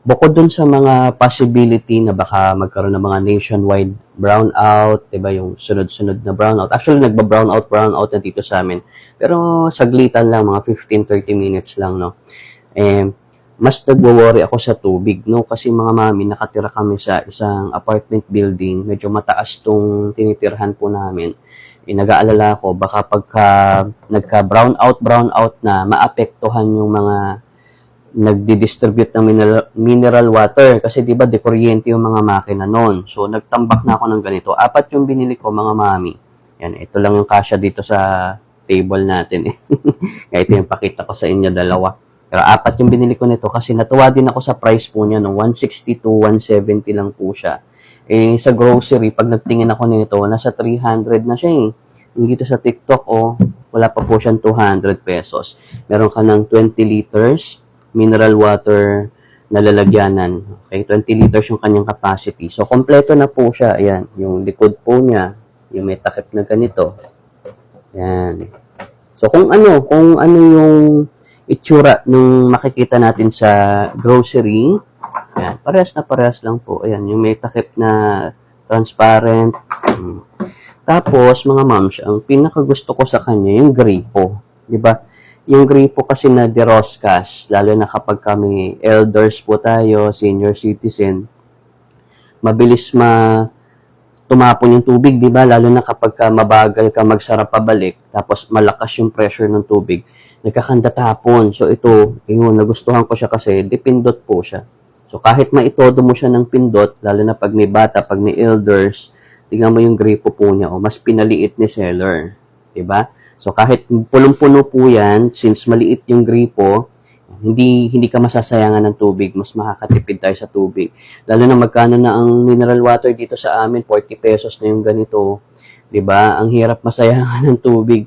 Bukod dun sa mga possibility na baka magkaroon ng mga nationwide brownout, 'di ba, yung sunod-sunod na brownout. Actually, brownout na dito sa amin. Pero saglitan lang, mga 15-30 minutes lang, no. Eh, mas nagwo-worry ako sa tubig, no, kasi mga mami, nakatira kami sa isang apartment building, medyo mataas tong tinitirhan po namin. Nag-aalala ako baka pagka nagka-brownout na maapektuhan yung mga nagdi-distribute ng mineral water kasi 'di ba dekuryente yung mga makina noon. So nagtambak na ako ng ganito. 4 yung binili ko, mga mami. Yan, ito lang yung kasya dito sa table natin eh. Kaya ito yung pakita ko sa inyo, dalawa. Pero 4 yung binili ko nito kasi natuwa din ako sa price po niya, no. 160 to 170 lang po siya. Eh sa grocery, pag nagtingin ako nito, nasa 300 na siya eh. Dito sa TikTok, oh, wala pa po siyang 200 pesos. Meron ka ng 20 liters mineral water na lalagyanan. Okay, 20 liters yung kanyang capacity. So, kompleto na po siya. Ayan, yung likod po niya, yung may takip na ganito. Ayan. So, kung ano yung itsura nung makikita natin sa grocery, ayan, parehas lang po. Ayan, yung may takip na transparent. Tapos, mga moms, ang pinakagusto ko sa kanya, yung gripo. Diba? Yung gripo kasi na deroscas, lalo na kapag kami elders po tayo, senior citizen, mabilis tumapon yung tubig, di ba? Lalo na kapag mabagal ka magsara pabalik, tapos malakas yung pressure ng tubig, nagkakanda tapon. So ito, yun, nagustuhan ko siya kasi dipindot po siya. So kahit maitodo mo siya ng pindot, lalo na pag may bata, pag may elders, tingnan mo yung gripo po niya, mas pinaliit ni seller. Di ba? So kahit punong-puno po yan, since maliit yung gripo, hindi ka masasayangan ng tubig, mas makakatipid tayo sa tubig. Lalo na magkano na ang mineral water dito sa amin, 40 pesos na yung ganito. 'Di ba? Ang hirap masayangan ng tubig.